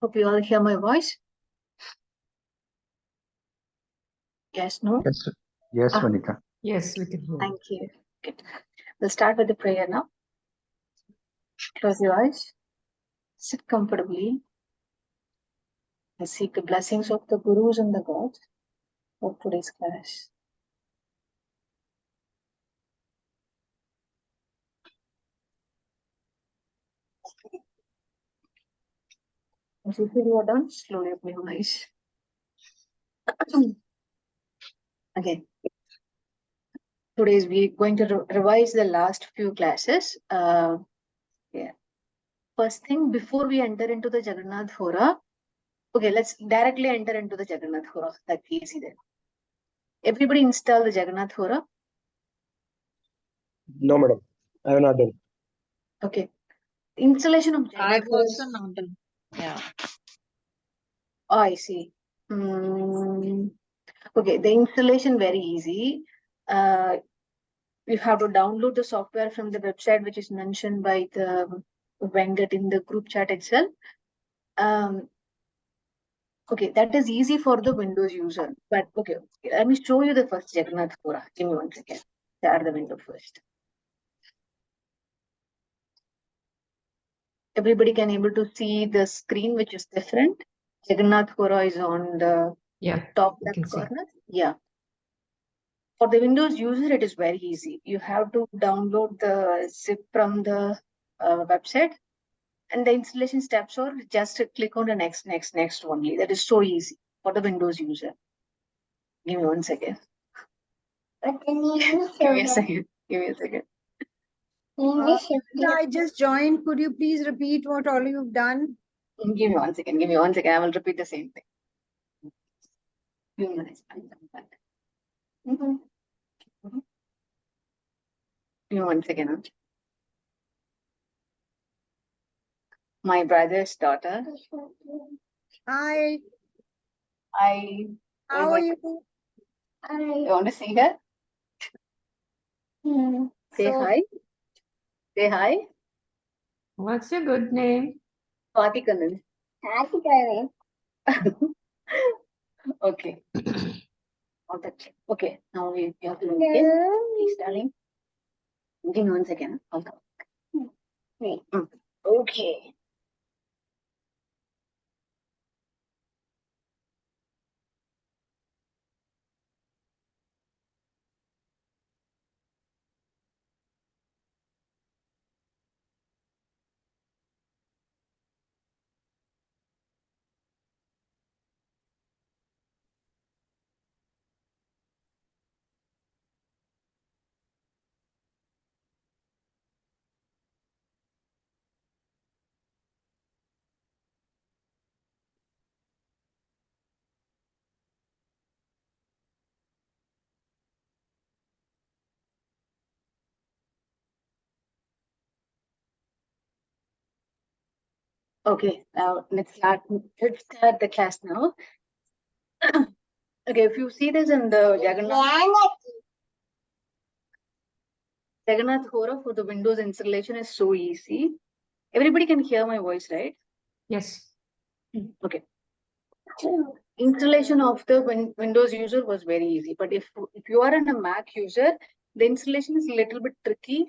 Hope you all hear my voice. Yes, no? Yes, yes, Vanita. Yes, we can hear. Thank you. Good. We'll start with the prayer now. Close your eyes. Sit comfortably. I seek the blessings of the Gurus and the gods of today's class. As you feel you are done, slowly open your eyes. Again. Today we're going to revise the last few classes. Yeah. First thing, before we enter into the Jagannath Hora, okay, let's directly enter into the Jagannath Hora. That's easy then. Everybody install the Jagannath Hora. No, madam. I have not done. Okay. Installation of I've Jagannath Hora. also not done. Yeah. Oh, I see. Okay, the installation very easy. You have to download the software from the website, which is mentioned by the Venkat in the group chat itself. Okay, that is easy for the Windows user. But okay, let me show you the first Jagannath Hora. Give me 1 second. Share the window first. Everybody can able to see the screen, which is different. Jagannath Hora is on the top left corner. Yeah. For the Windows user, it is very easy. You have to download the zip from the website, and the installation steps are just click on the next only. That is so easy for the Windows user. Give me 1 second. Give me a second. Give me a second. I just joined. Could you please repeat what all you've done? Give me 1 second. Give me 1 second. I will repeat the same thing. Give me 1 second. Give me 1 second. Huh? My brother's daughter. Hi. How are you? You want to see her? Say hi. Say hi. What's your good name? Fatikanan. Okay. Okay. Now we have to begin. Please, darling. Give me 1 second. I'll come. Okay. Okay, now let's start the class now. Okay, if you see this in the Jagannath Hora for the Windows installation is so easy. Everybody can hear my voice, right? Yes. Okay. Installation of the Windows user was very easy, but if you are a Mac user, the installation is a little bit tricky.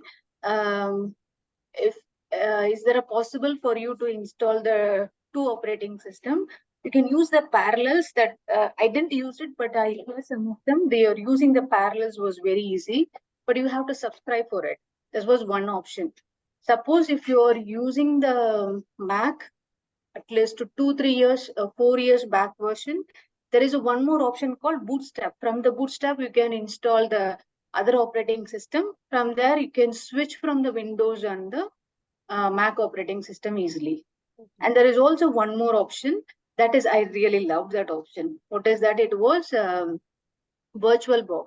Is there a possible for you to install the 2 operating system? You can use the parallels that I didn't use it, but I heard some of them. They are using the parallels was very easy, but you have to subscribe for it. This was one option. Suppose if you are using the Mac at least 2-3 years, 4 years back version, there is one more option called Bootstrap. From the Bootstrap, you can install the other operating system. From there, you can switch from the Windows and the Mac operating system easily. And there is also one more option that is, I really love that option. What is that? It was VirtualBox.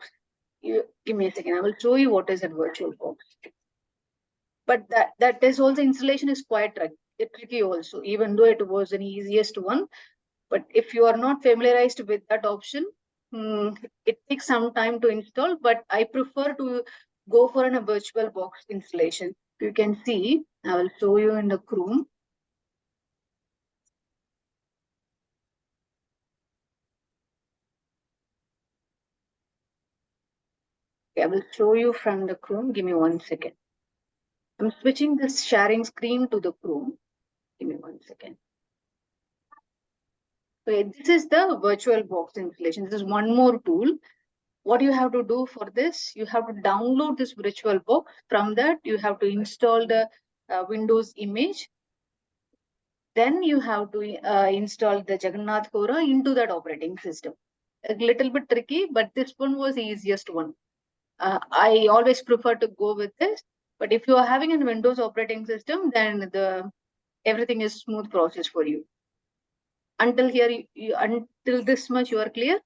Give me a second. I will show you what is a VirtualBox. But that is also installation is quite tricky also, even though it was an easiest one. But if you are not familiarized with that option, it takes some time to install. But I prefer to go for a VirtualBox installation. You can see, I will show you in the Chrome. Okay, I will show you from the Chrome. Give me 1 second. I'm switching this sharing screen to the Chrome. Give me 1 second. Okay, this is the VirtualBox installation. This is one more tool. What you have to do for this, you have to download this VirtualBox. From that, you have to install the Windows image. Then you have to install the Jagannath Hora into that operating system. A little bit tricky, but this one was the easiest one. I always prefer to go with this. But if you are having a Windows operating system, then everything is smooth process for you. Until here, until this much, you are clear.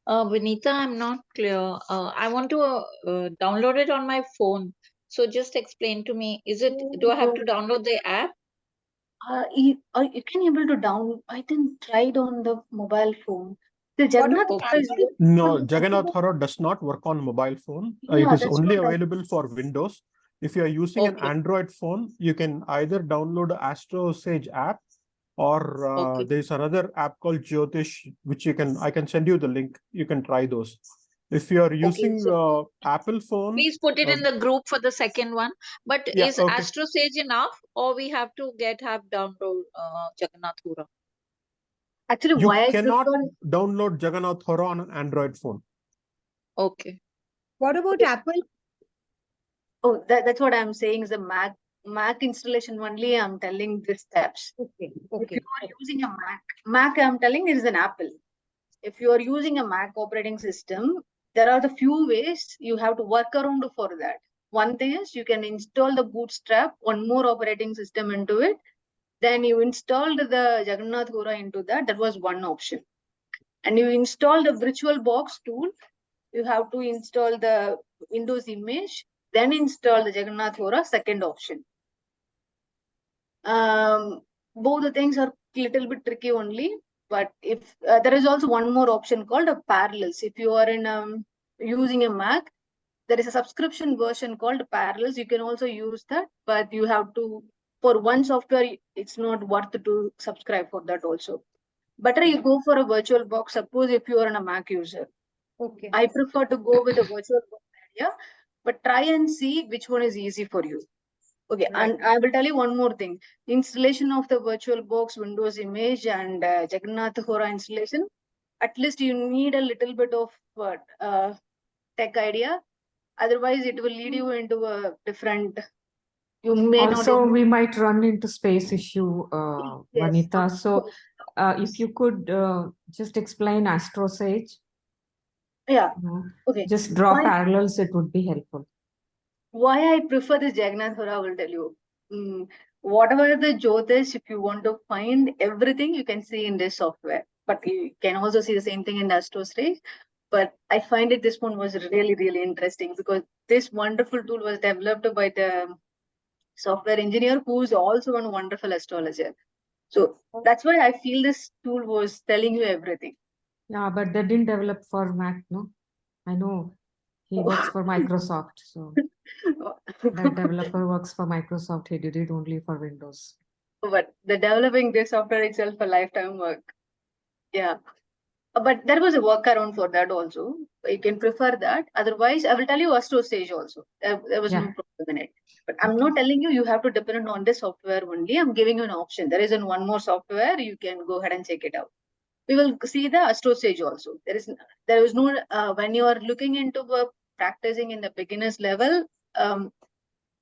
Vinita, I'm not clear. I want to download it on my phone. So just explain to me, do I have to download the app? You can able to download. I didn't try it on the mobile phone. The What Jagannath about Hora is Apple? No, Jagannath Hora does not work on mobile phone. Yeah, It is that's only what I- available for Windows. If you are using an Okay. Android phone, you can either download the Astro Sage app, or Okay. there's another app called Jyotish, which I can send you the link. You can try those. If you are using so Apple phone, Please put it in the group for the second one. But yeah, is okay. Astro Sage enough, or we have to have download Jagannath Hora? Actually, You why I cannot prefer. download Jagannath Hora on an Android phone. Okay. What about Apple? Oh, that's what I'm saying is a Mac installation only. I'm telling these steps. Okay, If okay. you are using a Mac I'm telling it is an Apple. If you are using a Mac operating system, there are the few ways you have to work around for that. One thing is you can install the Bootstrap, one more operating system into it. Then you installed the Jagannath Hora into that. That was one option. And you install the VirtualBox tool. You have to install the Windows image, then install the Jagannath Hora, second option. Both the things are a little bit tricky only, but if there is also one more option called a Parallels. If you are in using a Mac, there is a subscription version called Parallels. You can also use that, but you have to, for one software, it's not worth to subscribe for that also. Better you go for a VirtualBox. Suppose if you are a Mac user, Okay. I prefer to go with a VirtualBox idea, but try and see which one is easy for you. Okay, Right. and I will tell you one more thing. Installation of the VirtualBox Windows image and Jagannath Hora installation, at least you need a little bit of tech idea. Otherwise, it will lead you into a different, you may not. Also, we might run into space issue, Yes. Vanita. So, if you could just explain Astro Sage, Yeah, okay. just draw Why, parallels, it would be helpful. why I prefer this Jagannath Hora, I will tell you. Whatever the Jyotish, if you want to find everything, you can see in this software. But you can also see the same thing in the Astro Stage. But I find it this one was really, really interesting because this wonderful tool was developed by the software engineer who is also a wonderful astrologer. So that's why I feel this tool was telling you everything. Yeah, but they didn't develop for Mac, no? I know he works for Microsoft, so that developer works for Microsoft. He did it only for Windows. But the developing this software itself a lifetime work. Yeah. But there was a workaround for that also. You can prefer that. Otherwise, I will tell you Astro Stage also. There was no Yeah. problem in it. But I'm not telling you you have to depend on this software only. I'm giving you an option. There isn't one more software. You can go ahead and check it out. We will see the Astro Stage also. There is no when you are looking into practicing in the beginners level,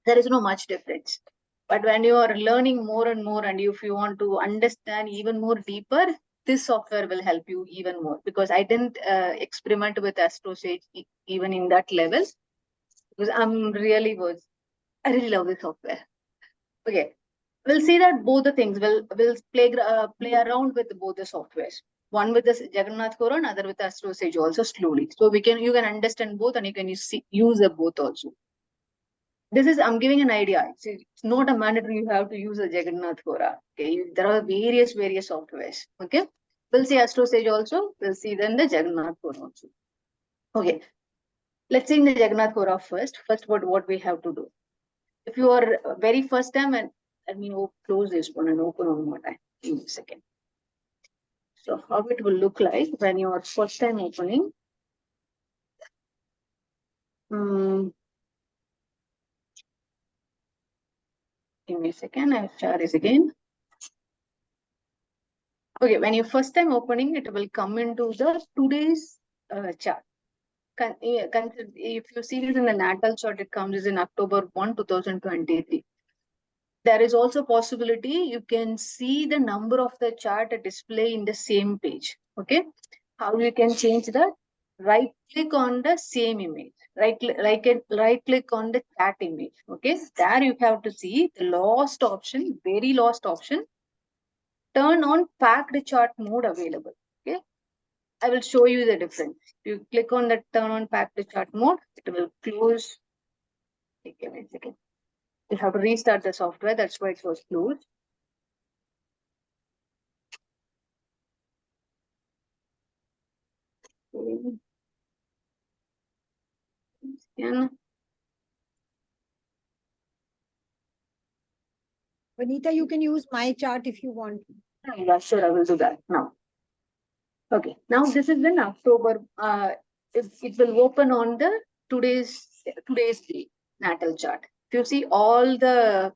there is no much difference. But when you are learning more and more, and if you want to understand even more deeper, this software will help you even more. Because I didn't experiment with Astro Sage even in that level, because I really love this software. Okay, we'll see that both the things will play around with both the softwares. One with the Jagannath Hora, another with Astro Sage also slowly. So you can understand both, and you can use the both also. I'm giving an idea. It's not a mandatory you have to use a Jagannath Hora. Okay, there are various softwares. Okay, we'll see Astro Sage also. We'll see then the Jagannath Hora also. Okay, let's see in the Jagannath Hora first. First, what we have to do. If you are very first time, and let me close this one and open one more time. Give me a second. So how it will look like when you are first time opening. Give me a second, I'll share this again. Okay, when you first time opening, it will come into the today's chart. If you see it in the natal chart, it comes in October 1, 2023. There is also possibility you can see the number of the chart display in the same page. Okay, how you can change that? Right click on the same image. Right click on the chat image. Okay, there you have to see the last option, very last option. Turn on packed chart mode available. Okay, I will show you the difference. You click on the turn on packed chart mode, it will close. Give me a second. You have to restart the software. That's why it was closed. Again. Vanita, you can use my chart if you want. Yeah, sure, I will do that now. Okay, now this is in October. It will open on the today's day natal chart. If you see all the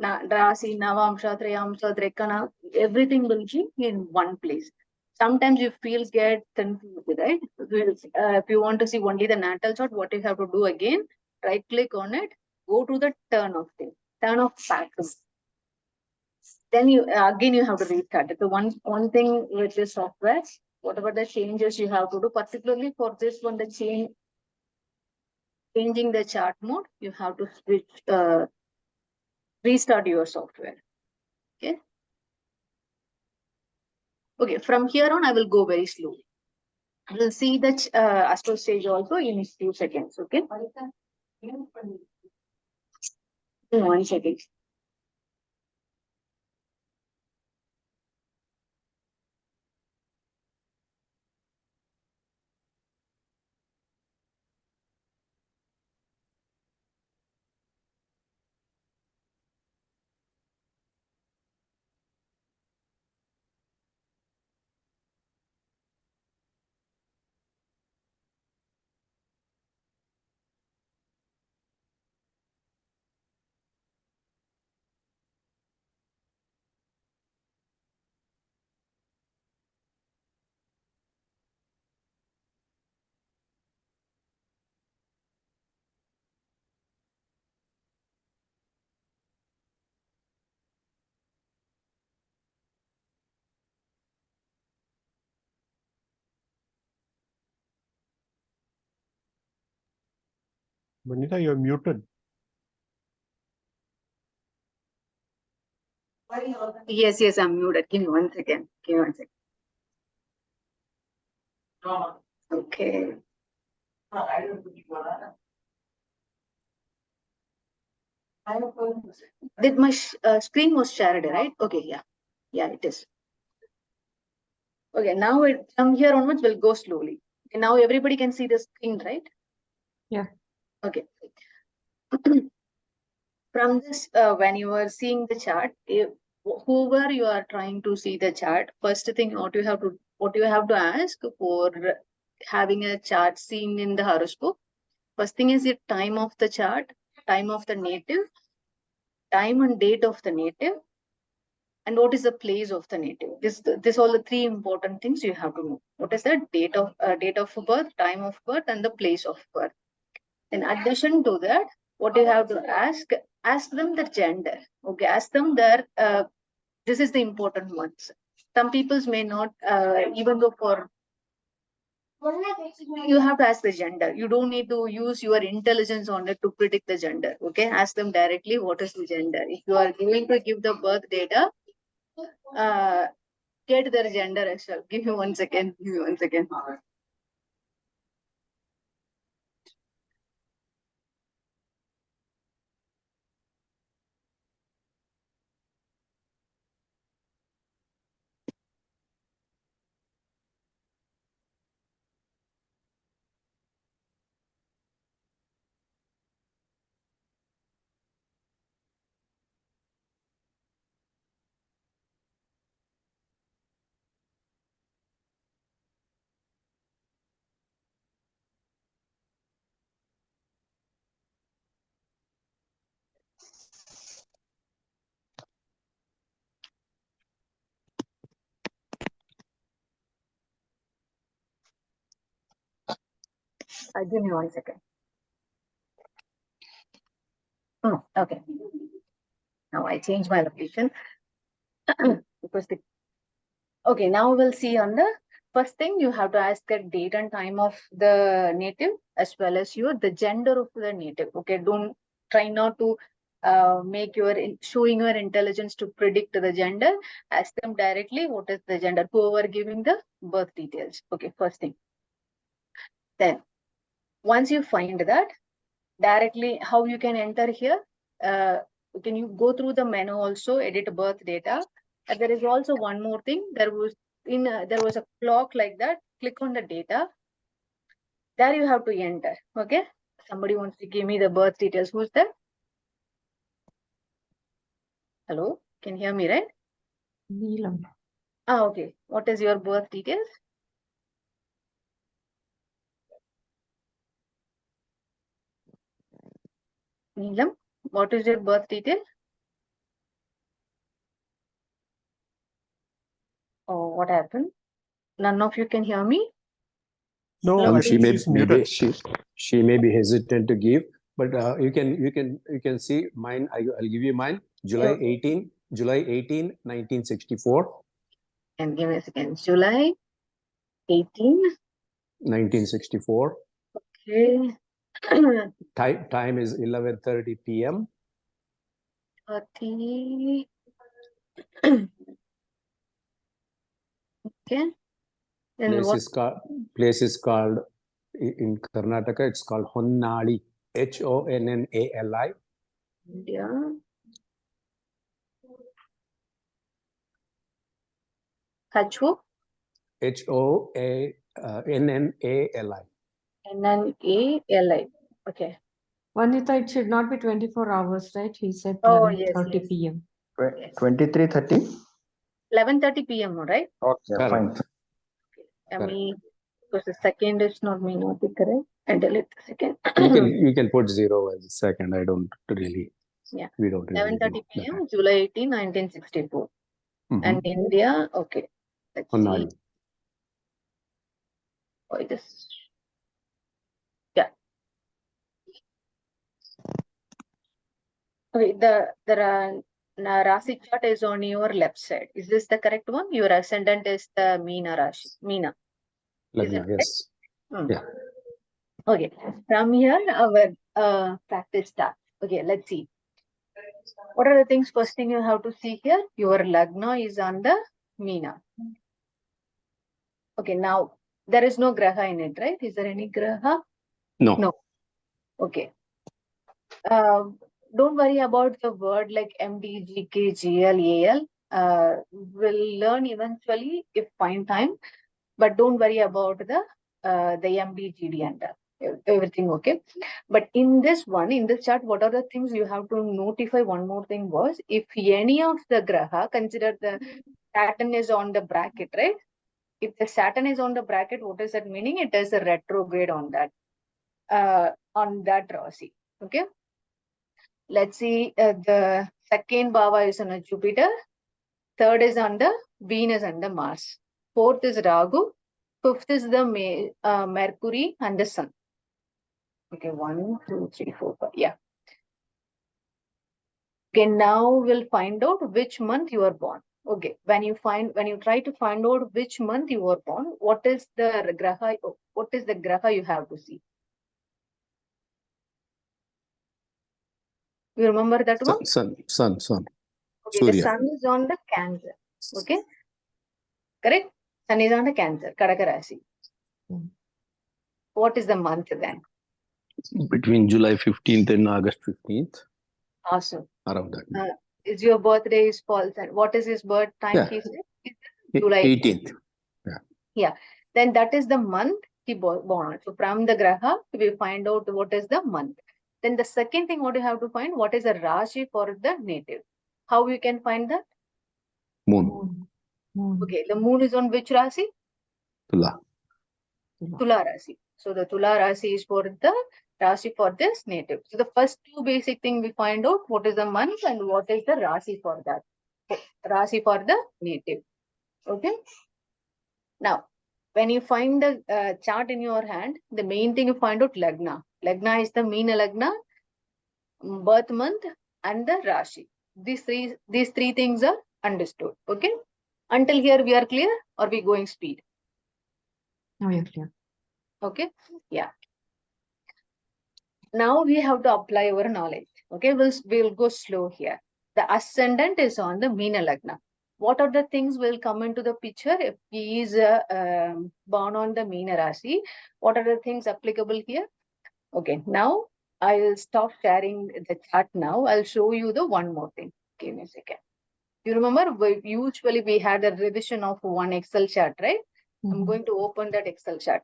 Rasi, Navamsha, Triyamsha, Drekana, everything will be in one place. Sometimes you get confused, right? If you want to see only the natal chart, what you have to do again, right click on it, go to the turn of pattern. Then you again you have to restart it. So one thing with this software, whatever the changes you have to do, particularly for this one, the changing the chart mode, you have to restart your software. Okay. Okay, from here on, I will go very slowly. You will see the Astro stage also in few seconds. Okay. 1 second. Vanita, you're muted. Yes, I'm muted. Give me 1 second. Give me 1 second. Okay. Did my screen was shared, right? Okay, yeah, it is. Okay, now from here onwards we'll go slowly. And now everybody can see the screen, right? Yeah. Okay. From this, when you are seeing the chart, whoever you are trying to see the chart, first thing what you have to ask for having a chart seen in the horoscope. First thing is the time of the chart, time of the native, time and date of the native, and what is the place of the native. This all the three important things you have to know. What is the date of birth, time of birth, and the place of birth. In addition to that, what you have to ask them the gender. Okay, ask them their this is the important ones. Some peoples may not even though for you have to ask the gender. You don't need to use your intelligence on it to predict the gender. Okay, ask them directly what is the gender. If you are going to give the birth data, uh, get their gender as well. Give me 1 second. Give me 1 second. Give me 1 second. Oh, okay. Now I change my location. Because okay, now we'll see on the first thing you have to ask the date and time of the native as well as the gender of the native. Okay, don't try not to make showing your intelligence to predict the gender. Ask them directly what is the gender, whoever giving the birth details. Okay, first thing. Then once you find that, directly how you can enter here, can you go through the menu also, edit birth data. There is also one more thing. There was a clock like that. Click on the data. There you have to enter. Okay. Somebody wants to give me the birth details. Who's that? Hello. Can you hear me, right? Neelam. Okay. What is your birth details? Neelam, what is your birth detail? Oh, what happened? None of you can hear me? No, No, I She think may she's maybe muted. she may be hesitant to give, but you can see mine. I'll give you mine. July Okay. 18, 1964. And give me a second. July 18. 1964. Okay. Time is 11:30 p.m. 30. Okay. Then Place is called in Karnataka. It's called Honnali. Honnali. India. Hachu. Honnali. Nnali. Okay. Vanita, it should not be 24 hours, right? He said Oh, 11:30 yes. p.m. 23:30. 11:30 p.m. Right? Okay, Correct. fine. I mean, because the second is not may not be correct. And delete the second. You can put 0 as a second. I don't really. Yeah. We don't really 11:30 know. p.m. July 18, 1964. And India. Okay. Let's see. Honnali. Oh, it is. Yeah. Okay. The Rasi chart is on your left side. Is this the correct one? Your ascendant is the Meena Rashi. Meena. Is it Lagna, yes. Hmm. Yeah. Okay, from here our practice starts. Okay, let's see. What are the things? First thing you have to see here, your Lagna is on the Meena. Okay, now there is no Graha in it, right? Is there any Graha? No. No. Okay. Don't worry about the word like MD, GK, GL, AL. We'll learn eventually if find time, but don't worry about the MD, GD and everything. Okay. But in this chart, what are the things you have to notify? One more thing was, if any of the Graha, consider the Saturn is on the bracket, right? If the Saturn is on the bracket, what is that meaning? It is a retrograde on that Rasi. Okay. Let's see, the second Bhava is on a Jupiter. Third is under Venus and the Mars. Fourth is Rahu. Fifth is the Mercury and the Sun. Okay, 1, 2, 3, 4, 5. Yeah. Okay, now we'll find out which month you are born. Okay, when you try to find out which month you were born, what is the graha you have to see? You remember that one? Sun. Okay, Surya. the sun is on the Cancer. Okay, correct? Sun is on the Cancer, Kadaka Rasi. What is the month then? Between July 15th and August 15th. Awesome. Around that. Is your birthday is false? And what is his birth time? Yeah. He said July 18th. Yeah. Then that is the month he born on. So from the graha, we find out what is the month. Then the second thing, what you have to find, what is the Rashi for the native? How we can find that? Moon. Okay, the moon is on which Rasi? Tula. Tula Rasi. So the Tula Rasi is for the Rasi for this native. So the first two basic thing we find out what is the month and what is the Rasi for that. Rasi for the native. Okay. Now, when you find the chart in your hand, the main thing you find out Lagna. Lagna is the Meena Lagna, birth month, and the Rashi. These three things are understood. Okay. Until here we are clear, or we going speed? Now you're clear. Okay. Yeah. Now we have to apply our knowledge. Okay. We'll go slow here. The ascendant is on the Meena Lagna. What are the things will come into the picture if he is born on the Meena Rasi? What are the things applicable here? Okay, now I will stop sharing the chart now. I'll show you the one more thing. Give me a second. You remember, usually we had a revision of one Excel chart, right? I'm Mhm. going to open that Excel chart.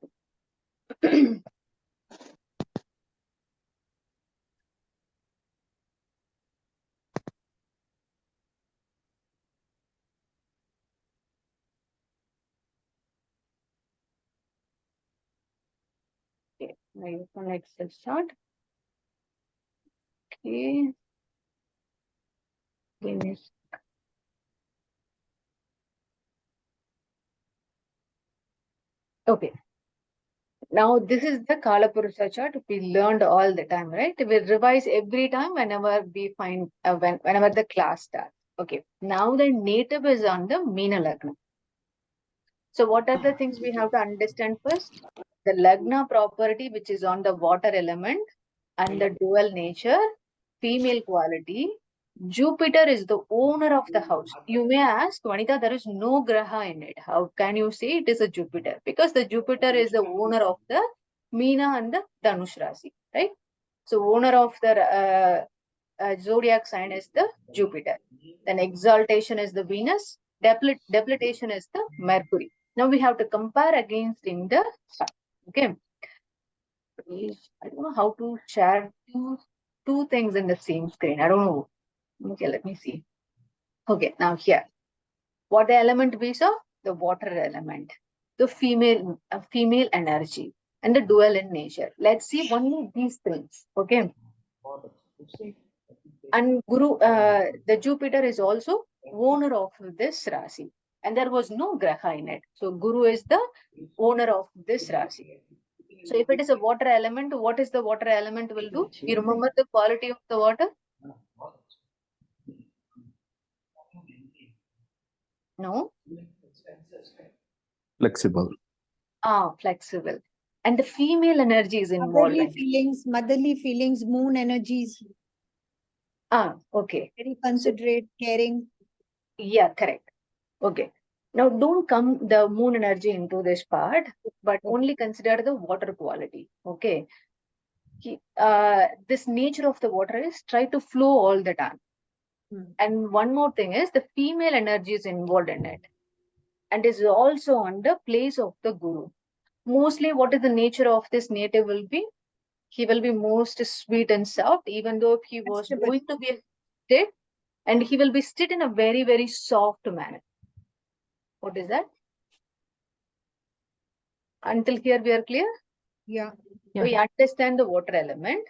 Okay, I open Excel chart. Okay. Give me a Okay. Now this is the Kalapurusha chart we learned all the time, right? We revise every time whenever we find whenever the class starts. Okay. Now the native is on the Meena Lagna. So what are the things we have to understand first? The Lagna property, which is on the water element, and the dual nature, female quality. Jupiter is the owner of the house. You may ask, Vanita, there is no graha in it. How can you say it is a Jupiter? Because the Jupiter is the owner of the Meena and the Dhanush Rasi, right? So owner of the zodiac sign is the Jupiter. Then exaltation is the Venus. Debilitation is the Mercury. Now we have to compare against in the chart. Okay. I don't know how to share two things in the same screen. I don't know. Okay, let me see. Okay, now here. What the element we saw? The water element. The female energy and the dual in nature. Let's see only these things. Okay. And Guru, the Jupiter is also owner of this Rasi. And there was no Graha in it. So Guru is the owner of this Rasi. So if it is a water element, what is the water element will do? You remember the quality of the water? No? Flexible. Flexible. And the female energy is involved. Motherly feelings, moon energies, Okay. very considerate, caring. Yeah, correct. Okay. Now don't come the moon energy into this part, but only consider the water quality. Okay. This nature of the water is try to flow all the time. And one more thing is the female energy is involved in it and is also on the place of the guru. Mostly what is the nature of this native will be? He will be most sweet and soft, even though if he was going to be a state, and he will be sit in a very, very soft manner. What is that? Until here we are clear? Yeah. We understand the water element.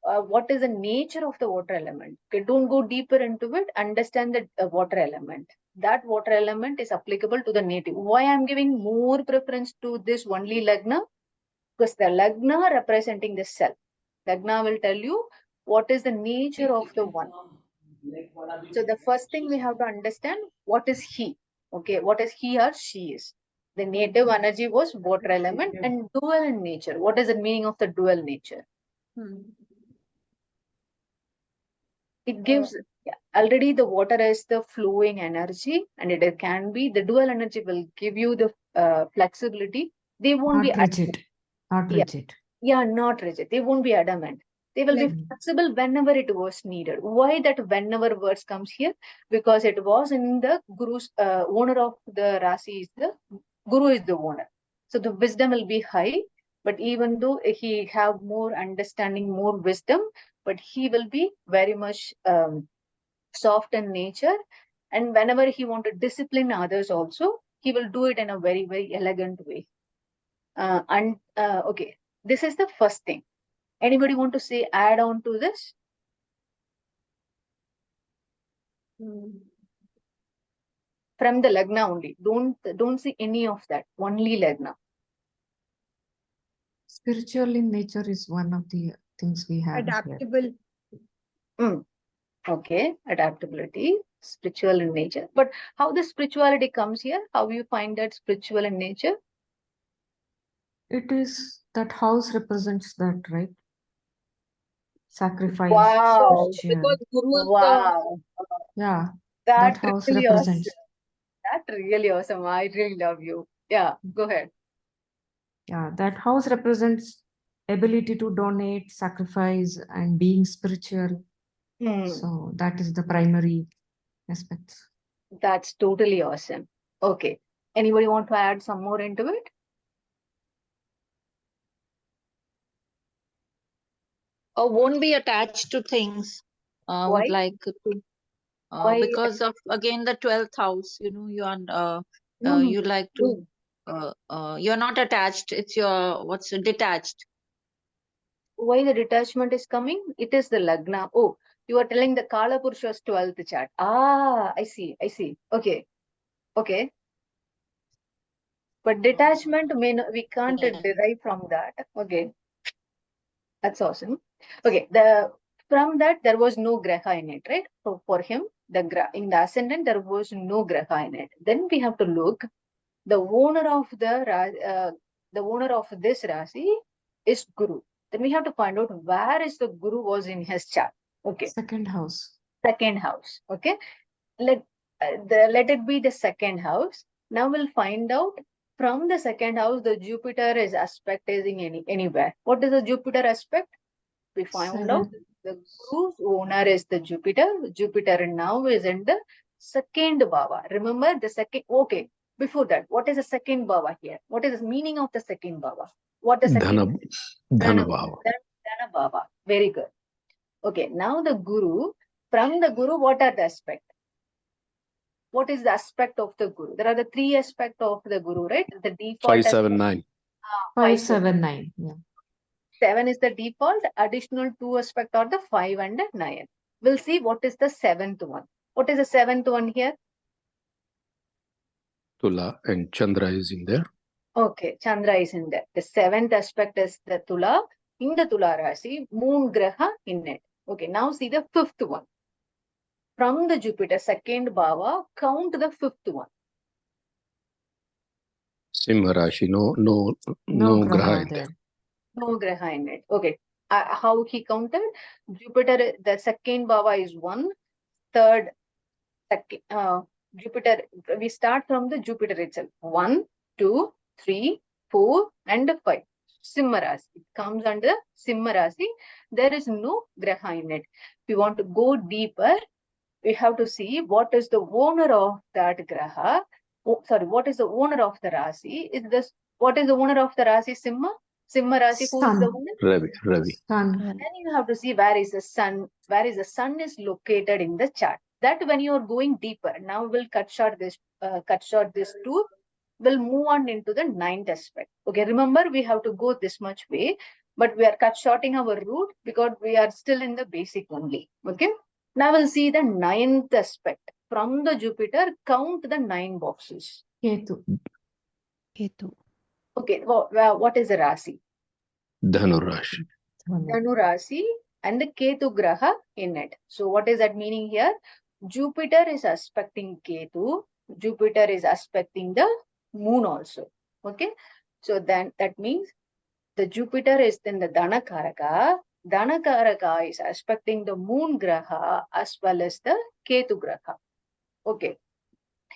What is the nature of the water element? Okay, don't go deeper into it. Understand the water element. That water element is applicable to the native. Why I'm giving more preference to this only Lagna? Because the Lagna representing the self. Lagna will tell you what is the nature of the one. So the first thing we have to understand, what is he? Okay, what is he or she is? The native energy was water element and dual in nature. What is the meaning of the dual nature? It gives already the water is the flowing energy, and it can be the dual energy will give you the flexibility. They won't be Not rigid. Not Yeah. rigid. Yeah, not rigid. They won't be adamant. They will be flexible whenever it was needed. Why that whenever words comes here? Because it was in the Guru's owner of the Rasi is the Guru is the owner. So the wisdom will be high, but even though he have more understanding, more wisdom, but he will be very much soft in nature. And whenever he want to discipline others also, he will do it in a very, very elegant way. Okay, this is the first thing. Anybody want to say add on to this? from the Lagna only. Don't see any of that. Only Lagna. Spiritual in nature is one of the things we have here. Adaptable. Okay, adaptability, spiritual in nature. But how the spirituality comes here? How you find that spiritual in nature? It is that house represents that, right? Sacrifice, Wow. spiritual. Because Guru is the Wow. Yeah, That that house really represents. awesome. That really awesome. I really love you. Yeah, go ahead. Yeah, that house represents ability to donate, sacrifice, and being spiritual. So that is the primary aspects. That's totally awesome. Okay. Anybody want to add some more into it? or won't be attached to things. Why? Would like to Why? because of again the 12th house. You are No, no, you like to no. you're not attached. It's your what's detached. Why the detachment is coming? It is the Lagna. Oh, you are telling the Kala Purusha's 12th chart. Ah, I see. I see. Okay. Okay. But detachment, we can't Yeah. derive from that. Okay. That's awesome. Okay. From that, there was no Graha in it, right? So for him, in the ascendant, there was no Graha in it. Then we have to look. The owner of this Rasi is Guru. Then we have to find out where is the Guru was in his chart. Okay. Second house. Second house. Okay. Let it be the second house. Now we'll find out from the second house the Jupiter is aspecting anywhere. What is the Jupiter aspect? We found out the Guru's owner is the Jupiter. Jupiter now is in the second bhava. Remember the second. Okay. Before that, what is the second bhava here? What is the meaning of the second bhava? What the second? Dhana bhava. Dhana bhava. Very good. Okay. Now the Guru. From the Guru, what are the aspects? What is the aspect of the Guru? There are the three aspects of the Guru, right? The default. 5, 7, 9. 5, 7, 9. Yeah. 7 is the default. Additional 2 aspect are the 5 and 9. We'll see what is the 7th one. What is the 7th one here? Tula and Chandra is in there. Okay, Chandra is in there. The 7th aspect is the Tula. In the Tula Rasi, Moon Graha in it. Okay, now see the 5th one. From the Jupiter, second bhava, count the 5th one. Simha Rashi, no No graha graha in there. there. No graha in it. Okay. How he counted? Jupiter, the second bhava is 1. Third, Jupiter, we start from the Jupiter itself. 1, 2, 3, 4, and 5. Simha Rasi. It comes under Simha Rasi. There is no graha in it. If you want to go deeper, we have to see what is the owner of that graha. Oh, sorry, what is the owner of the Rasi? What is the owner of the Rasi? Simha? Simha Rasi, who is the owner? Ravi. Sun. Then you have to see where is the sun is located in the chart. That when you are going deeper, now we'll cut short this too. We'll move on into the 9th aspect. Okay, remember we have to go this much way, but we are cut shorting our route because we are still in the basic only. Okay, now we'll see the 9th aspect. From the Jupiter, count the 9 boxes. Ketu. Okay, what is the Rasi? Dhanu Rashi. Dhanu Rasi and the Ketu Graha in it. So what is that meaning here? Jupiter is aspecting Ketu. Jupiter is aspecting the moon also. Okay. So then that means the Jupiter is in the Dhanakaraka. Dhanakaraka is aspecting the moon Graha as well as the Ketu Graha. Okay.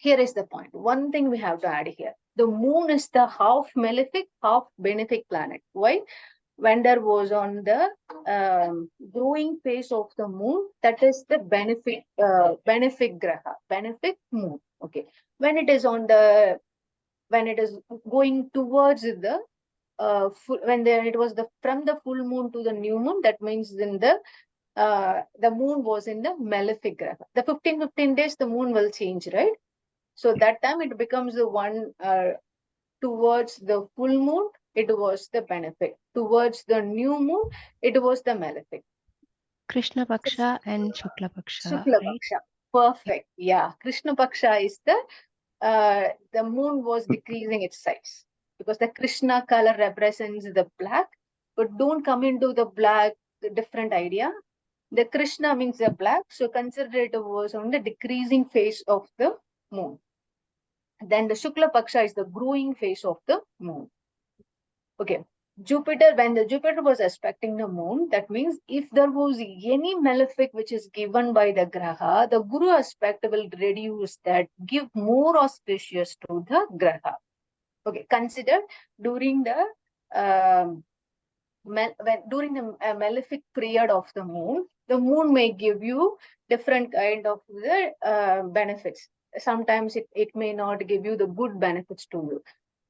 Here is the point. One thing we have to add here. The moon is the half malefic, half benefic planet. Why? When there was on the growing phase of the moon, that is the benefic graha, benefic moon. Okay. When it is going towards the it was from the full moon to the new moon, that means in the moon was in the malefic graha. The 15 days the moon will change, right? So that time it becomes the one towards the full moon, it was the benefit. Towards the new moon, it was the malefic. Krishna Paksha and Shukla Paksha. Shukla Paksha. Perfect. Yeah. Krishna Paksha is the the moon was decreasing its size because the Krishna color represents the black. But don't come into the black, the different idea. The Krishna means the black, so consider it was on the decreasing phase of the moon. Then the Shukla Paksha is the growing phase of the moon. Okay. Jupiter, when the Jupiter was aspecting the moon, that means if there was any malefic which is given by the Graha, the Guru aspect will reduce that, give more auspicious to the Graha. Okay, consider during the during the malefic period of the moon may give you different kind of the benefits. Sometimes it may not give you the good benefits to you.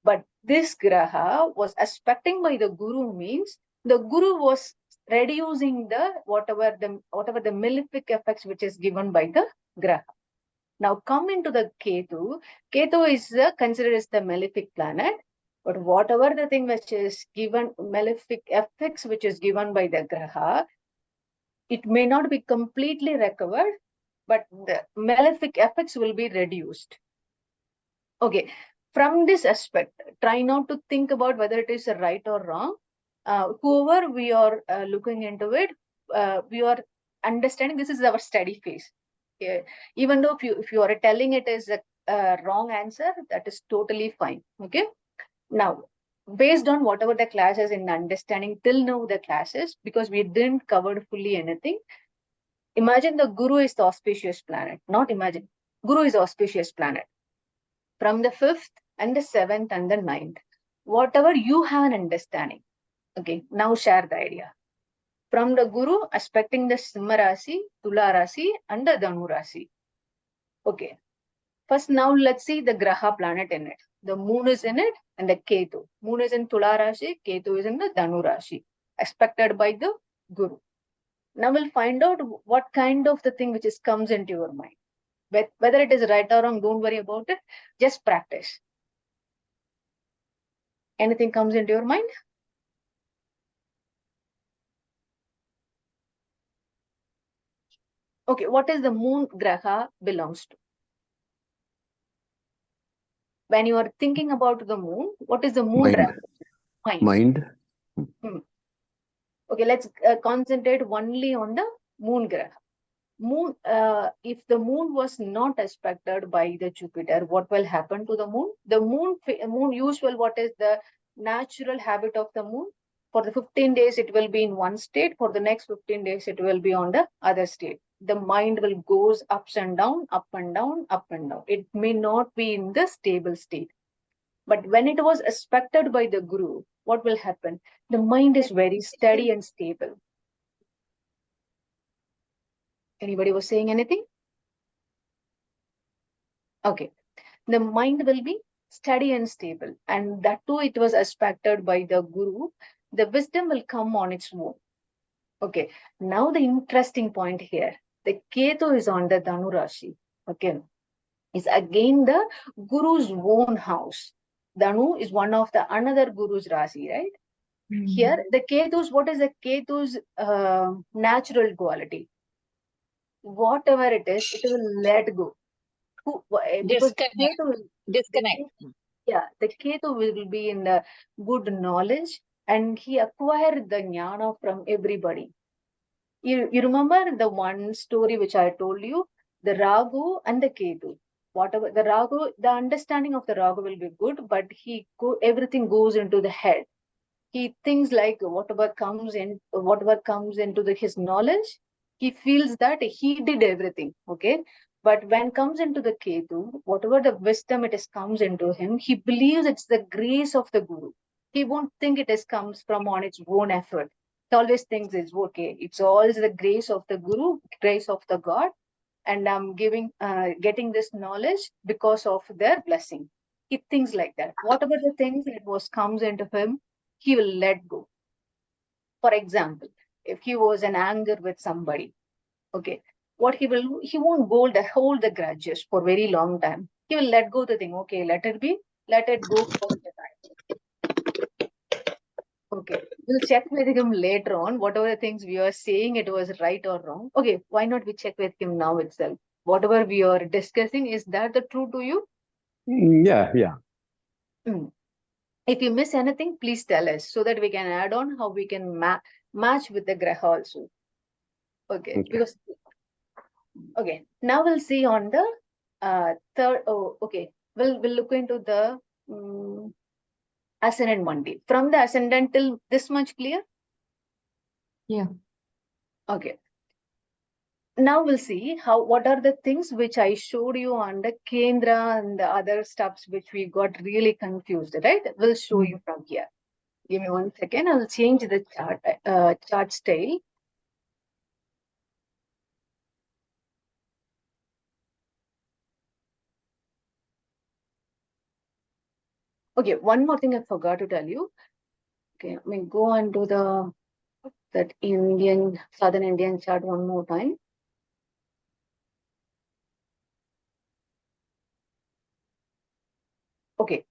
But this graha was aspecting by the Guru means the Guru was reducing the whatever the malefic effects which is given by the graha. Now come into the Ketu. Ketu is considered as the malefic planet. But whatever the thing which is given, malefic effects which is given by the graha, it may not be completely recovered, but the malefic effects will be reduced. Okay, from this aspect, try not to think about whether it is right or wrong. Whoever we are looking into it, we are understanding this is our study phase. Yeah. Even though if you are telling it is a wrong answer, that is totally fine. Okay. Now, based on whatever the classes in understanding till now the classes, because we didn't cover fully anything. Imagine the Guru is the auspicious planet. Not imagine. Guru is auspicious planet. From the 5th and the 7th and the 9th. Whatever you have an understanding. Okay, now share the idea. From the Guru aspecting the Simha Rasi, Tula Rasi and the Dhanu Rasi. Okay. First, now let's see the Graha planet in it. The moon is in it and the Ketu. Moon is in Tula Rashi, Ketu is in the Dhanu Rashi, expected by the Guru. Now we'll find out what kind of the thing which is comes into your mind. Whether it is right or wrong, don't worry about it. Just practice. Anything comes into your mind? Okay, what is the moon graha belongs to? When you are thinking about the moon, what is the moon graha? Mind. Okay, let's concentrate only on the moon graha. Moon, if the moon was not aspected by the Jupiter, what will happen to the moon? The moon usual, what is the natural habit of the moon? For the 15 days, it will be in one state. For the next 15 days, it will be on the other state. The mind will goes ups and down, up and down, up and down. It may not be in the stable state. But when it was aspected by the Guru, what will happen? The mind is very steady and stable. Anybody was saying anything? Okay. The mind will be steady and stable. And that too, it was aspected by the Guru. The wisdom will come on its own. Okay. Now the interesting point here. The Ketu is on the Dhanu Rashi. Okay. Is again the Guru's own house. Dhanu is one of the another Guru's Rasi, right? Here, the Ketu's, what is the Ketu's natural quality? Whatever it is, it will let go. Because Disconnect. The Ketu will be in the good knowledge and he acquired the jnana from everybody. You remember the one story which I told you, the Ragu and the Ketu. Whatever the Ragu, the understanding of the Ragu will be good, but everything goes into the head. He thinks like whatever comes into his knowledge, he feels that he did everything. Okay. But when comes into the Ketu, whatever the wisdom comes into him, he believes it's the grace of the Guru. He won't think comes from on its own effort. He always thinks it's okay. It's always the grace of the Guru, grace of the God. And I'm getting this knowledge because of their blessing. He thinks like that. Whatever the things comes into him, he will let go. For example, if he was in anger with somebody, okay, what he will do, he won't hold the grudges for very long time. He will let go the thing. Okay, let it be, let it go for the time. Okay, we'll check with him later on. Whatever the things we are saying, it was right or wrong. Okay, why not we check with him now itself? Whatever we are discussing, is that the true to you? Yeah, yeah. Mm. If you miss anything, please tell us so that we can add on how we can match with the graha also. Okay, Okay. because okay, now we'll see on the third. Oh, okay, we'll look into the ascendant one day. From the ascendant till this much clear? Yeah. Okay. Now we'll see what are the things which I showed you on the Kendra and the other stuffs which we got really confused, right? We'll show you from here. Give me 1 second. I'll change the chart style. Okay, one more thing I forgot to tell you. Okay, I mean go on to that Southern Indian chart one more time. Okay,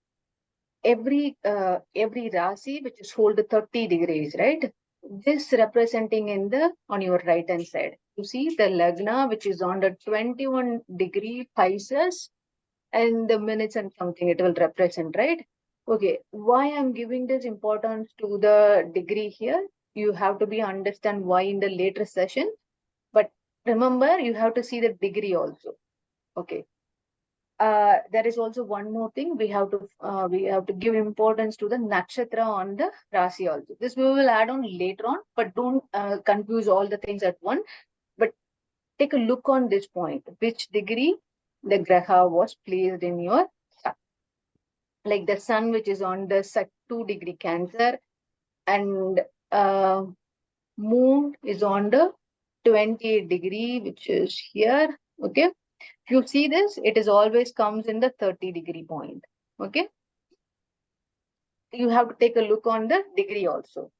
every rasi which is hold 30 degrees, right? This representing in the on your right hand side. You see the lagna which is on the 21 degree Pisces, and the minutes and something it will represent, right? Okay, why I'm giving this importance to the degree here? You have to be understand why in the later session, but remember you have to see the degree also. Okay. There is also one more thing we have to give importance to the nakshatra on the rasi also. This we will add on later on, but don't confuse all the things at once. But take a look on this point, which degree the graha was placed in your chart. Like the sun, which is on the 2 degree Cancer, and moon is on the 28 degree, which is here. Okay. If you see this, it is always comes in the 30 degree point. Okay. You have to take a look on the degree also.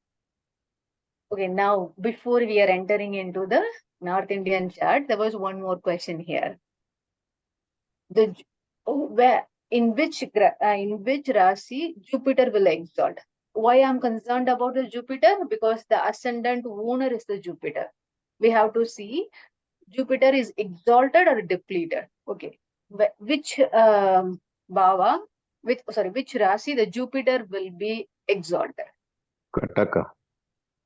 Okay. Now, before we are entering into the North Indian chart, there was one more question here. In which rasi Jupiter will exalt? Why I'm concerned about the Jupiter? Because the ascendant owner is the Jupiter. We have to see Jupiter is exalted or depleted. Okay. Which bhava, which rasi the Jupiter will be exalted? Kataka.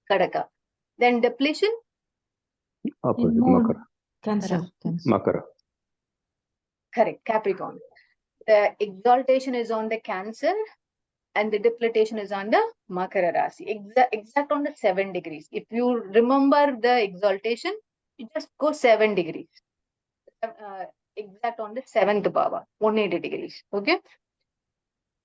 Kadaka. Then depletion? Opposite. moon. Makara. Cancer. Makara. Correct. Capricorn. The exaltation is on the Cancer and the depletion is on the Makara Rasi. Exact on the 7 degrees. If you remember the exaltation, you just go 7 degrees. Exact on the 7th bhava, 180 degrees. Okay.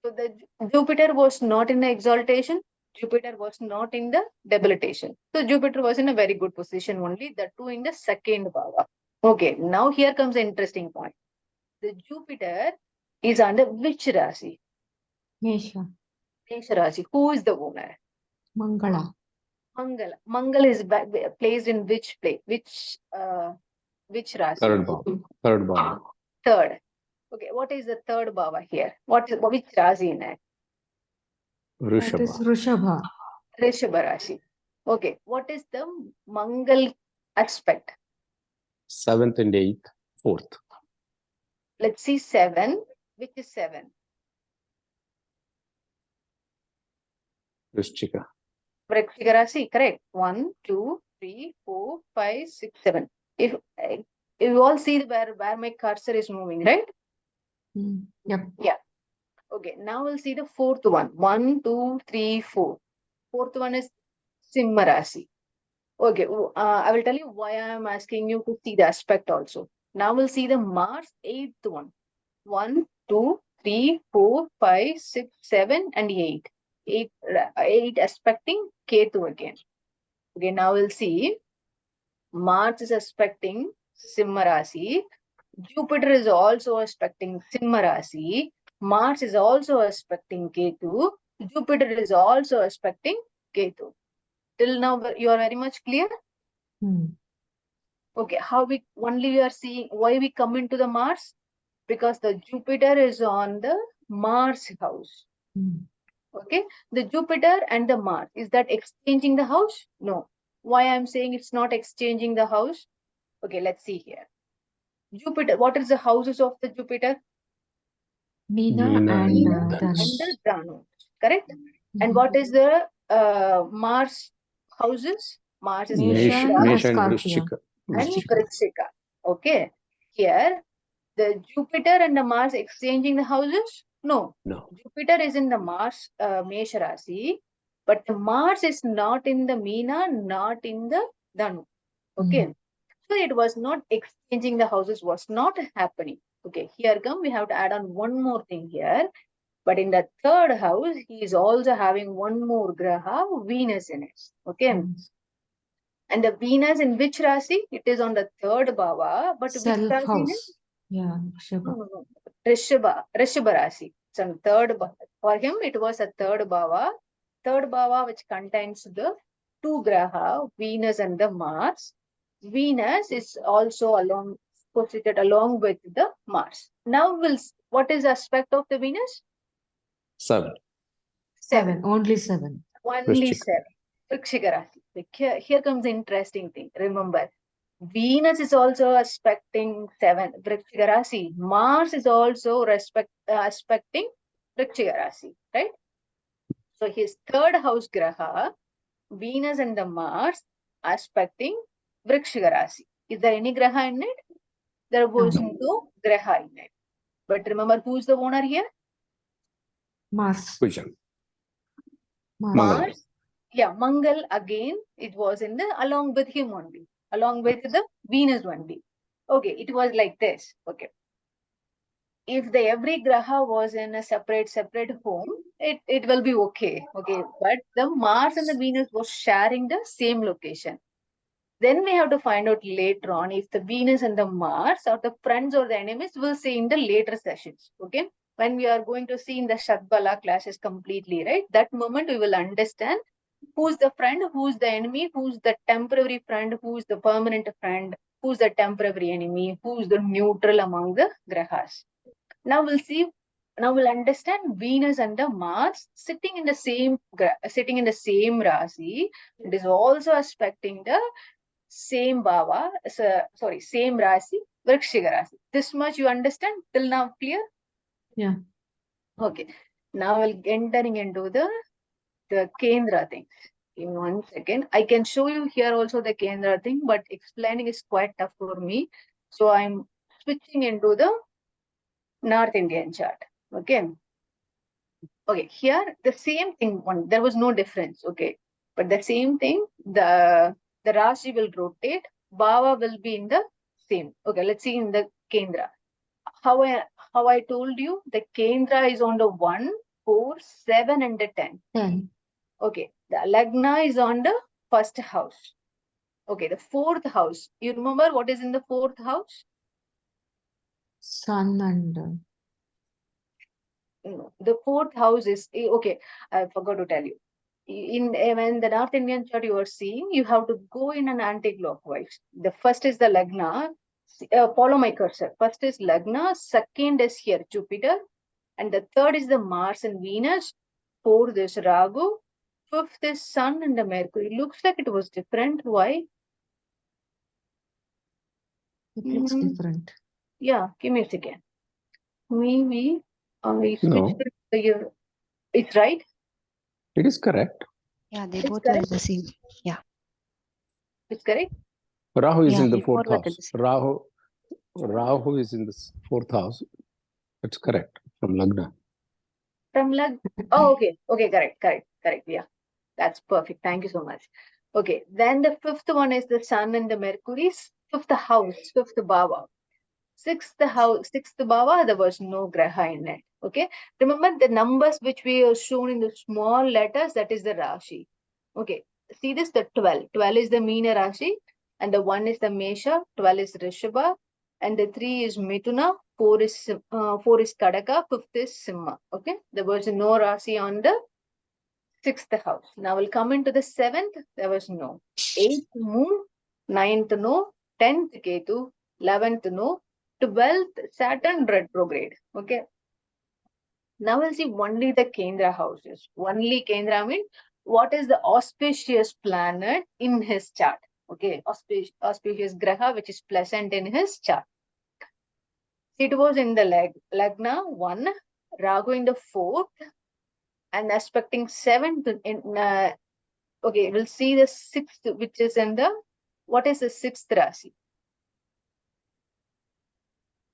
So the Jupiter was not in the exaltation. Jupiter was not in the debilitation. So Jupiter was in a very good position only, the two in the 2nd bhava. Okay. Now here comes the interesting point. The Jupiter is under which Rasi? Mesha. Mesha Rasi. Who is the owner? Mangala. Mangala. Mangala is placed in which place? Which Rasi? Third bhava. Third bhava. Third. Okay, what is the third bhava here? Which Rasi in it? That is Rishabha. Rishabha. Rishabha Rasi. Okay, what is the Mangal aspect? 7th and 8th. 4th. Let's see 7. Which is 7? Vrishchika. Vrishchika Rasi, correct. 1, 2, 3, 4, 5, 6, 7. If you all see where my cursor is moving, right? Yep. Yeah. Okay, now we'll see the 4th one. 1, 2, 3, 4. 4th one is Simha Rasi. Okay, I will tell you why I am asking you to see the aspect also. Now we'll see the Mars 8th one. 1, 2, 3, 4, 5, 6, 7, and 8. 8 aspecting Ketu again. Okay, now we'll see Mars is aspecting Simha Rasi. Jupiter is also aspecting Simha Rasi. Mars is also aspecting Ketu. Jupiter is also aspecting Ketu. Till now, you are very much clear? Okay, we are seeing why we come into the Mars? Because the Jupiter is on the Mars house. Okay, the Jupiter and the Mars, is that exchanging the house? No. Why I'm saying it's not exchanging the house? Okay, let's see here. Jupiter, what is the houses of the Jupiter? Meena Meena and and Danu. and the Danu, correct? And Mhm. what is the Mars houses? Mars is Mesha Mesha and Mesh and Scorpio. Vrishchika. and Vrishchika. Vrishchika. Okay. Here, the Jupiter and the Mars exchanging the houses? No. No. Jupiter is in the Mars Mesha Rasi, but the Mars is not in the Meena, not in the Danu. Okay. So it was not exchanging the houses, was not happening. Okay. Here come, we have to add on one more thing here. But in the third house, he is also having one more graha, Venus in it. Okay. And the Venus in which Rasi? It is on the third bhava, but which Self Rasi? house. Yeah, Shiva. No. Rishabha Rasi. It's on third bhava. For him, it was a third bhava. Third bhava, which contains the two graha, Venus and the Mars. Venus is also posited along with the Mars. Now, what is the aspect of the Venus? 7. Seven. Only 7. Only Vrishchika. 7. Vrishchika Rasi. Here comes the interesting thing. Remember, Venus is also aspecting 7, Vrishchika Rasi. Mars is also aspecting Vrishchika Rasi, right? So his third house graha, Venus and the Mars, aspecting Vrishchika Rasi. Is there any graha in it? There was no graha in it. But remember, who's the owner here? Mars. Kujan. Mars. Mangal. Mars. Yeah, Mangal again, it was in the, along with him only, along with the Venus only. Okay, it was like this. Okay. If the every graha was in a separate home, it will be okay. Okay. But the Mars and the Venus was sharing the same location. Then we have to find out later on if the Venus and the Mars are the friends or the enemies. We'll see in the later sessions. Okay. When we are going to see in the Shatbala classes completely, right? That moment we will understand who's the friend, who's the enemy, who's the temporary friend, who's the permanent friend, who's the temporary enemy, who's the neutral among the grahas. Now we'll see. Now we'll understand Venus and the Mars sitting in the same rasi. It is also aspecting the same bhava. Same rasi, Vrishchika Rasi. This much you understand till now? Clear? Yeah. Okay. Now we'll entering into the Kendra thing. In 1 second, I can show you here also the Kendra thing, but explaining is quite tough for me. So I'm switching into the North Indian chart. Okay. Okay, here the same thing. There was no difference. Okay, but the same thing. The Rashi will rotate. Bhava will be in the same. Okay, let's see in the Kendra. How I told you, the Kendra is on the 1, 4, 7, and the 10. 10. Okay, the Lagna is on the first house. Okay, the fourth house. You remember what is in the fourth house? Sun and No, the fourth house is okay. I forgot to tell you. When the North Indian chart you are seeing, you have to go in an anti-clockwise. The first is the Lagna. Follow my cursor. First is Lagna. Second is here Jupiter, and the third is the Mars and Venus. Fourth is Rahu. Fifth is Sun and the Mercury. Looks like it was different. Why? it looks different. Yeah, give me a second. Maybe I switched No. it to your. It's right. It is correct. Yeah, they It's both are correct. the same. Yeah. It's correct. Rahu is Yeah, in the they both fourth were house. the same. Rahu is in the fourth house. That's correct. From Lagna. From oh, okay. Okay, correct. Yeah, that's perfect. Thank you so much. Okay, then the fifth one is the Sun and the Mercury. Fifth house, fifth bhava. Sixth bhava, there was no graha in it. Okay, remember the numbers which we are shown in the small letters, that is the Rashi. Okay, see this, the 12. 12 is the Meena Rashi, and the 1 is the Mesha, 12 is Rishabha, and the 3 is Mithuna, 4 is Kadaka, 5th is Simha. Okay, there was no Rashi on the 6th house. Now we'll come into the 7th, there was no. 8th Moon, 9th no, 10th Ketu, 11th no, 12th Saturn retrograde. Okay. Now we'll see only the Kendra houses. Only Kendra means what is the auspicious planet in his chart. Okay, auspicious graha which is pleasant in his chart. It was in the Lagna 1, Ragu in the 4th, and aspecting 7th in okay, we'll see the 6th, which is in the, what is the 6th Rasi?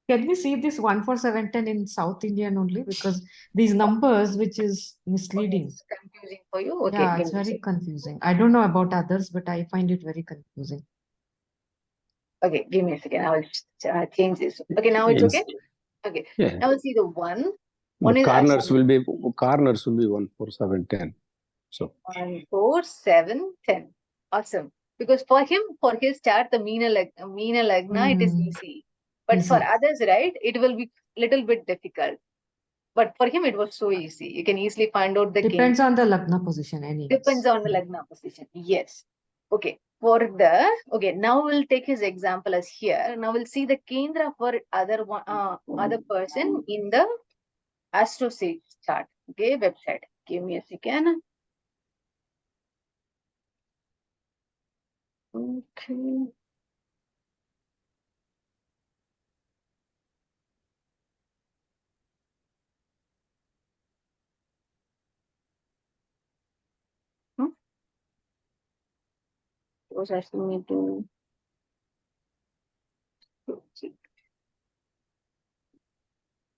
Can we see this 1, 4, 7, 10 in South Indian only? Because these numbers, which is misleading. It's confusing for you. Okay, Yeah, give it's me a very second. confusing. I don't know about others, but I find it very confusing. Okay, give me a second. I will change this. Okay, now it's Yes. okay. Okay, Yeah. now we'll see the 1. The One is corners will be 1, 4, 7, 10. So 1, 4, 7, 10. Awesome. Because for him, for his chart, the Meena Lagna, it is easy. But for Easy. others, right, it will be little bit difficult. But for him, it was so easy. You can easily find out the Depends on the Lagna position, anyways. Depends on the Lagna position. Yes. Okay. For the, okay, now we'll take his example as here. Now we'll see the Kendra for other person in the Astro chart. Okay, website. Give me a second. Okay. Was asking me to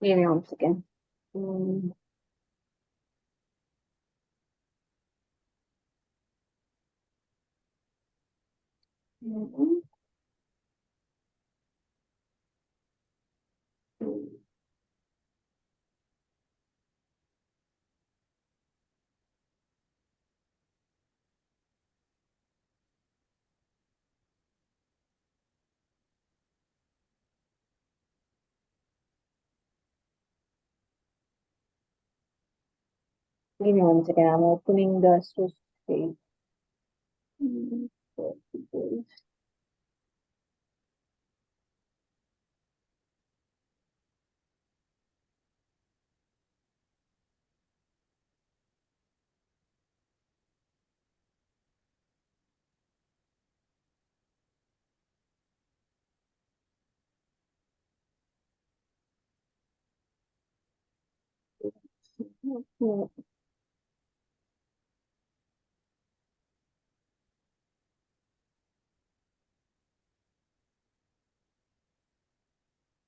give me 1 second. Give me 1 second. I'm opening the Astro page.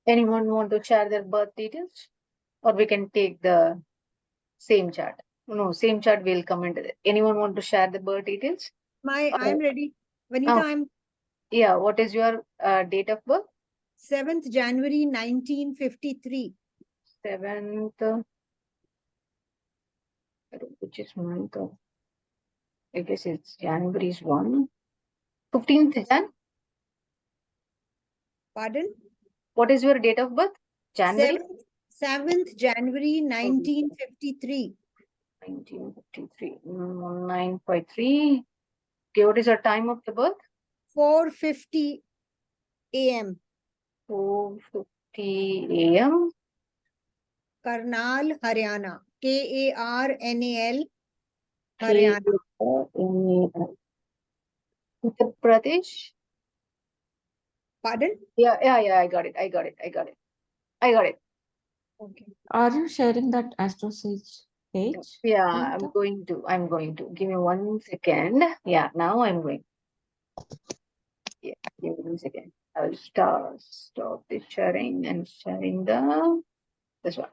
Anyone want to share their birth details? Or we can take the same chart. No, same chart will comment. Anyone want to share the birth details? I'm ready. Vanita, Oh. I'm Yeah, what is your date of birth? 7th January 1953. 7th, which is month of, I guess it's January is 1. 15th Jan? Pardon? What is your date of birth? January? 7th January 1953. 1953. 1953. Okay, what is your time of the birth? 4:50 a.m. 4:50 a.m. Karnal, Haryana. Karnal, Haryana. Uttar Pradesh? Pardon? Yeah, I got it. Okay. Are you sharing that Astro Sage page? Yeah, Vanita? I'm going to. Give me 1 second. Yeah, now I'm going. Yeah, give me 1 second. I'll stop the sharing and sharing this one.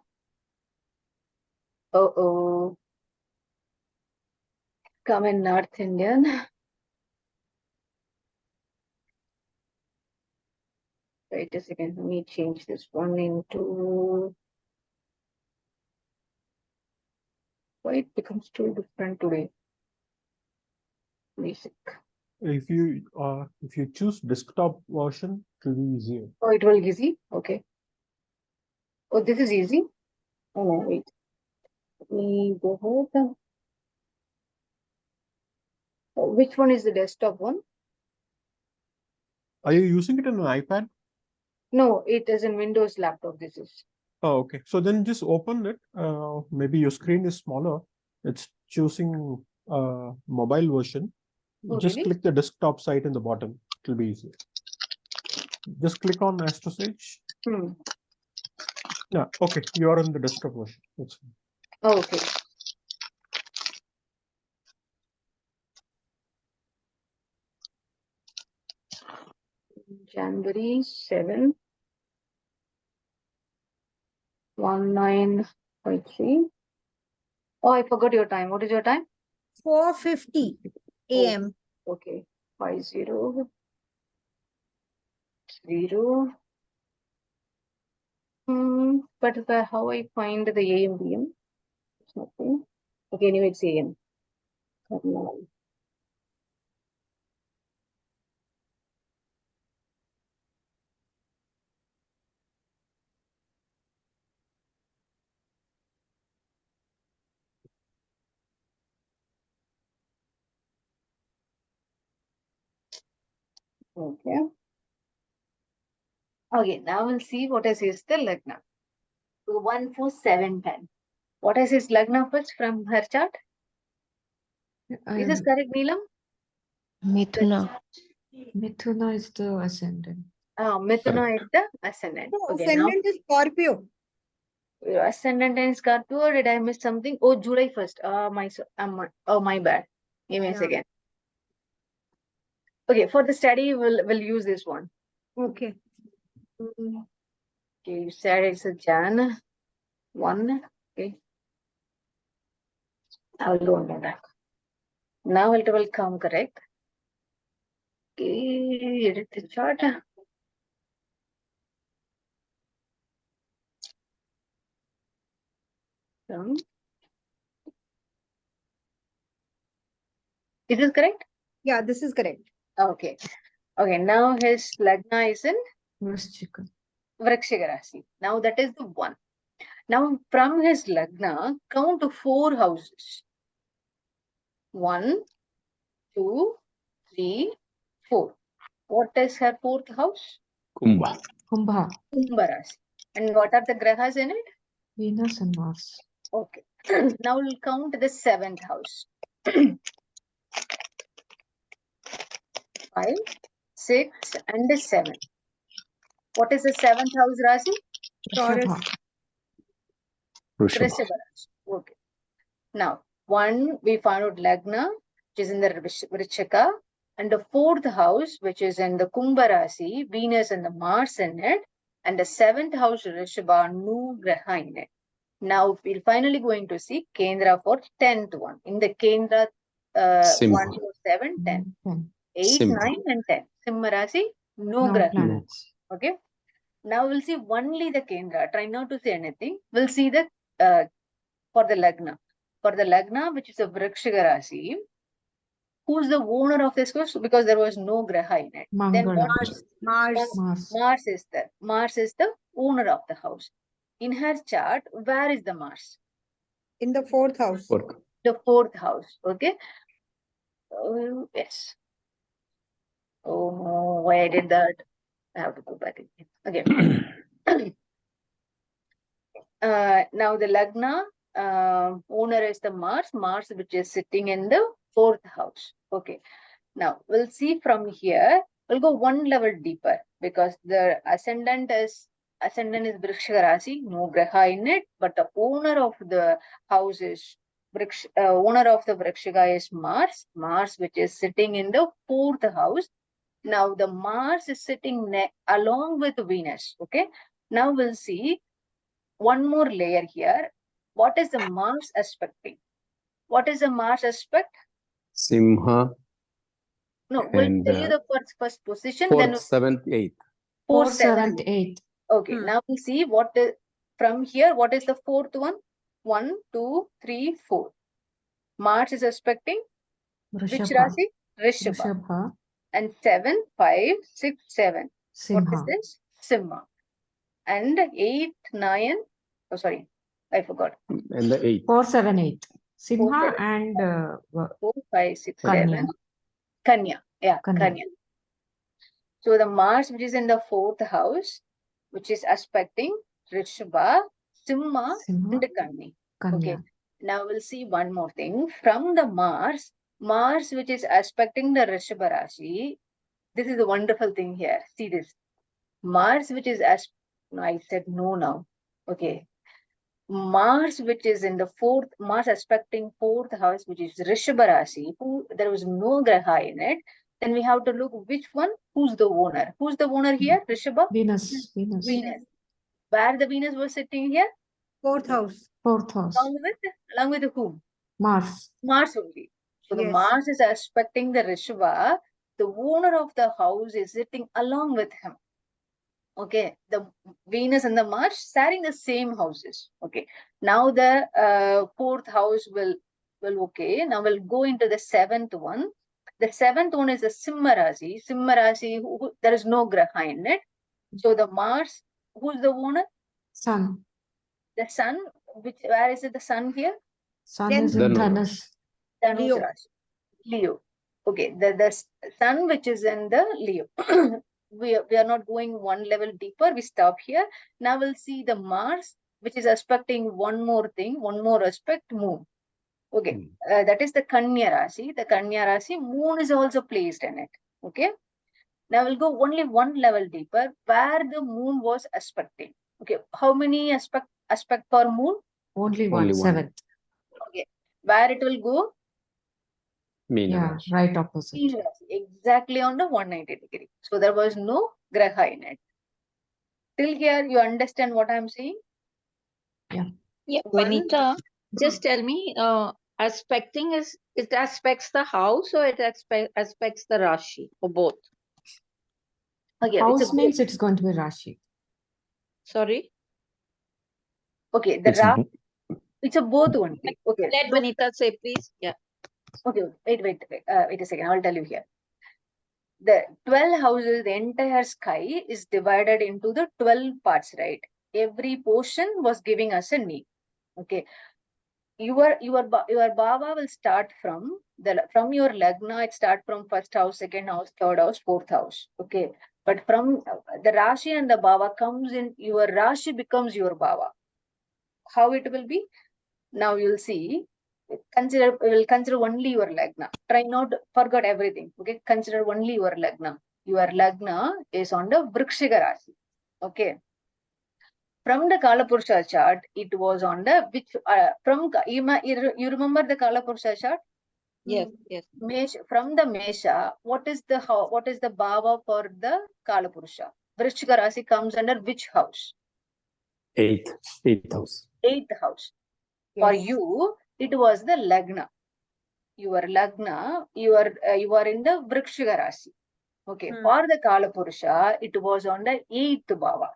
Oh, come in North Indian. Wait a second, let me change this one into, why it becomes too different today? Basic. If you choose desktop version, it will be easier. Oh, it will easy. Okay. Oh, this is easy. Oh no, wait. Let me go ahead. Which one is the desktop one? Are you using it on an iPad? No, it is in Windows laptop. This is. Oh, okay. So then just open it. Maybe your screen is smaller. It's choosing mobile version. Oh, Just really? click the desktop site in the bottom. It will be easier. Just click on Astro Sage. Yeah, okay. You are on the desktop version. That's fine. Oh, okay. January 7, 1953. Oh, I forgot your time. What is your time? 4:50 a.m. Okay. 50 0. But how I find the AM PM? It's nothing. Okay, anyway, it's AM. Karnal. Okay. Okay, now we'll see what is his the Lagna. So 1, 4, 7, 10. What is his Lagna first from her chart? Is this correct, Neelam? Mithuna. Mithuna is the ascendant. Mithuna is the ascendant. No, Okay, now ascendant is Scorpio. your ascendant and Scorpio, or did I miss something? Oh, July 1st. My bad. Give me a Yeah. second. Okay, for the study, we'll use this one. Okay. Okay, you said it's a Jan 1. Okay. I will go on that. Now it will come correct. Okay, edit the chart. Is this correct? Yeah, this is correct. Okay. Okay, now his Lagna is in Vrishchika. Vrikshika Rasi. Now that is the 1. Now from his Lagna, count to 4 houses. 1, 2, 3, 4. What is her 4th house? Kumbha. Kumbha. Kumbha Rasi. And what are the grahas in it? Venus and Mars. Okay. Now we'll count the 7th house. 5, 6, and 7. What is the 7th house, Rasi? Taurus. Rishabha. Rishabha. Rishabha Rasi. Okay. Now, 1, we found out Lagna, which is in the Vrichika, and the 4th house, which is in the Kumbha Rasi, Venus and the Mars in it, and the 7th house, Rishabha, no graha in it. Now, we're finally going to see Kendra for 10th one. In the Kendra, 1, 4, 7, 10. 8, Simha. 9, and 10. Simha Rasi, no No graha. planets. Okay. Now we'll see only the Kendra. Try not to say anything. We'll see the for the Lagna. For the Lagna, which is a Vrikshika Rasi, who's the owner of this house? Because there was no graha in it. Then Mangala. what? Mars. Mars. Mars is the owner of the house. In her chart, where is the Mars? In the 4th house. Fourth. The 4th house. Okay. Yes. Oh no, why I did that? I have to go back again. Okay. Now the Lagna owner is the Mars, which is sitting in the 4th house. Okay. Now we'll see from here. We'll go one level deeper because the ascendant is Vrikshika Rasi, no graha in it, but the owner of the house is owner of the Vrikshika is Mars, which is sitting in the 4th house. Now the Mars is sitting along with Venus. Okay. Now we'll see one more layer here. What is the Mars aspecting? What is the Mars aspect? Simha. No, we'll And, tell you the first position, Fourth, then seventh, eighth. 4, 4th, 7. 7th, 8th. Okay, now we see what is from here. What is the 4th one? 1, 2, 3, 4. Mars is aspecting which Rishabha. Rasi? Rishabha. Rishabha. And 7, 5, 6, 7. What is Simha. this? Simha. And 8, 9. Oh, sorry, I forgot. And the eighth. 4, 7, 8. 4, Simha 7, and 4, 5, 6, Kanya. 7. Kanya. Yeah, Kanya. Kanya. So the Mars, which is in the 4th house, which is aspecting Rishabha, Simha, Simha. and Kanya. Kanya. Okay. Now we'll see one more thing. From the Mars, which is aspecting the Rishabha Rashi, this is a wonderful thing here. See this. Mars, which is no, I said no now. Okay. Mars, which is in the Mars aspecting fourth house, which is Rishabha Rasi, there was no Graha in it. Then we have to look which one, who's the owner. Who's the owner here? Rishabha? Venus. Venus. Where the Venus was sitting here? Fourth house. Fourth house. Along with whom? Mars. Mars only. So the Yes. Mars is aspecting the Rishabha. The owner of the house is sitting along with him. Okay, the Venus and the Mars sharing the same houses. Okay, now the fourth house will okay. Now we'll go into the seventh one. The seventh one is a Simha Rasi. Simha Rasi, there is no Graha in it. So the Mars, who's the owner? Sun. The Sun. Where is it? The Sun here? Sun Then is in Dhanu. Dhanush. Dhanush Leo. Rasi. Leo. Okay, the Sun which is in the Leo. we are not going one level deeper. We stop here. Now we'll see the Mars, which is aspecting one more thing, one more aspect, Moon. Okay, that is the Kanya Rasi. The Kanya Rasi, Moon is also placed in it. Okay, now we'll go only one level deeper, where the Moon was aspecting. Okay, how many aspect for Moon? Only Only one. one. Seventh. Okay, where it will go? Meena Yeah, Rasi. right opposite. Meena Rasi, exactly on the 190 degree. So there was no Graha in it. Till here, you understand what I'm saying? Yeah, One- Vanita, just tell me, aspecting it aspects the house or it aspects the Rashi or both? Okay, House it's a means it's going to be Rashi. Sorry, okay. The It's it's a both only. Okay. let So, Vanita say, please. Yeah. okay. Wait a second. I'll tell you here. The 12 houses, the entire sky is divided into the 12 parts, right? Every portion was giving us a name. Okay. Your bhava will start from your lagna. It start from first house, second house, third house, fourth house. Okay, but from the rashi and the bhava comes in, your rashi becomes your bhava. How it will be? Now you'll see. We will consider only your lagna. Try not to forget everything. Okay, consider only your lagna. Your lagna is on the Vrikshika Rasi. Okay. From the Kalapurusha chart, it was on the you remember the Kalapurusha chart? Yes, yes. From the Mesha, what is the bhava for the Kalapurusha? Vrishchika Rasi comes under which house? eighth house. Eighth house. For Yes. you, it was the Lagna. Your Lagna, you are in the Vrikshika Rasi. Okay. For the Kalapurusha, it was on the eighth bhava.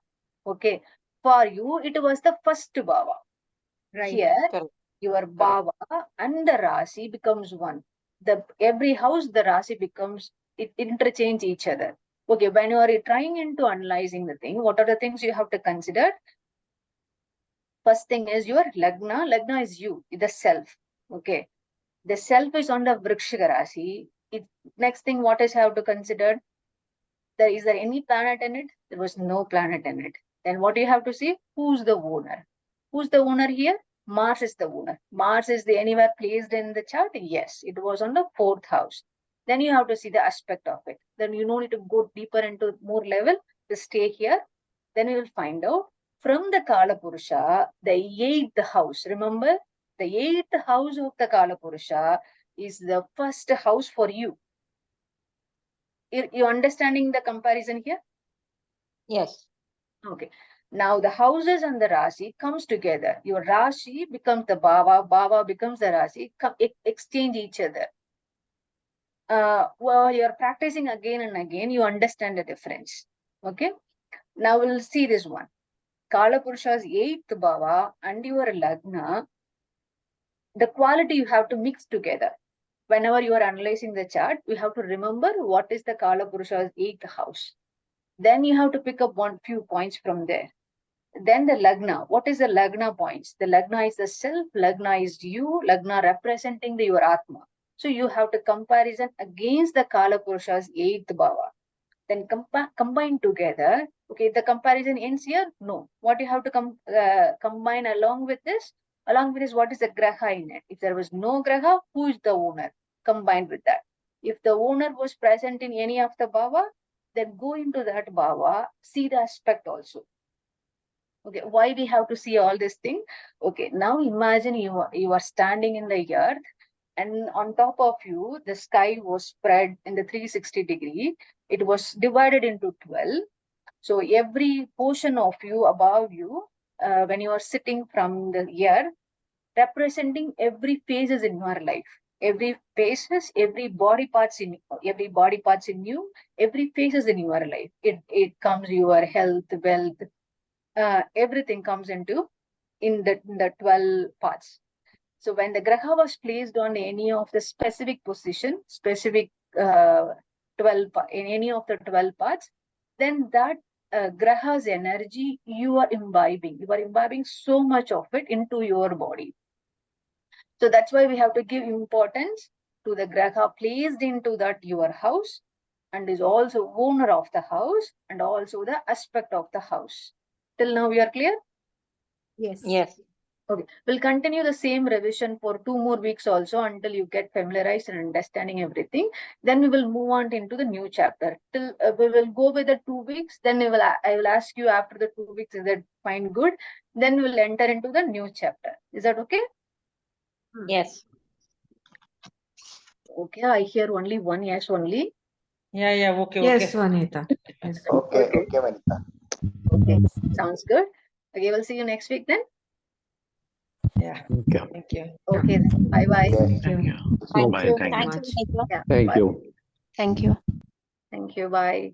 Okay. For you, it was the first bhava. Right. Here, Correct. your bhava and the rasi becomes one. Every house, the rasi becomes, it interchange each other. Okay, when you are trying into analyzing the thing, what are the things you have to consider? First thing is your lagna. Lagna is you, the self. Okay, the self is on the vrikshika rasi. Next thing, what is have to consider? Is there any planet in it? There was no planet in it. Then what do you have to see? Who's the owner? Who's the owner here? Mars is the owner. Mars is the anywhere placed in the chart? Yes, it was on the fourth house. Then you have to see the aspect of it. Then you don't need to go deeper into more level. Just stay here. Then you will find out from the Kala Purusha, the eighth house. Remember, the eighth house of the Kala Purusha is the first house for you. You understanding the comparison here? Yes. Okay. Now the houses and the Rasi comes together. Your Rashi becomes the Bhava, Bhava becomes the Rasi, exchange each other. Well, you're practicing again and again, you understand the difference. Okay. Now we'll see this one. Kala Purusha's eighth Bhava and your Lagna, the quality you have to mix together. Whenever you are analyzing the chart, you have to remember what is the Kala Purusha's eighth house. Then you have to pick up few points from there. Then the Lagna. What is the Lagna points? The Lagna is the self, Lagna is you, Lagna representing your Atma. So you have to comparison against the Kala Purusha's eighth bhava. Then combine together. Okay, the comparison ends here? No. What you have to combine along with this? Along with this, what is the Graha in it? If there was no Graha, who is the owner? Combined with that. If the owner was present in any of the bhava, then go into that bhava, see the aspect also. Okay, why we have to see all this thing? Okay, now imagine you are standing in the earth, and on top of you, the sky was spread in the 360-degree. It was divided into 12. So every portion of you above you, when you are sitting from the earth, representing every phases in your life, every phases, every body parts in you, every phases in your life. It comes your health, wealth, everything comes into in the 12 parts. So when the graha was placed on any of the specific position, specific 12 in any of the 12 parts, then that graha's energy you are imbibing so much of it into your body. So that's why we have to give importance to the graha placed into that your house, and is also owner of the house, and also the aspect of the house. Till now we are clear? Yes. Yes. Okay, we'll continue the same revision for 2 more weeks also until you get familiarized and understanding everything. Then we will move on into the new chapter. Till we will go with the 2 weeks. Then I will ask you after the 2 weeks, is that fine, good? Then we will enter into the new chapter. Is that okay? Yes. Okay, I hear only one yes only. Yeah, okay, Yes, okay. Vanita. Yes. Okay, Okay. okay, Vanita. Okay, sounds good. Okay, we'll see you next week then. Yeah, Okay. thank you. Okay, bye-bye. Okay. Thank you. Thank Bye. you. Thank Thank much. you, Vanita. Yeah, Thank bye. you. Thank you. Thank you, bye.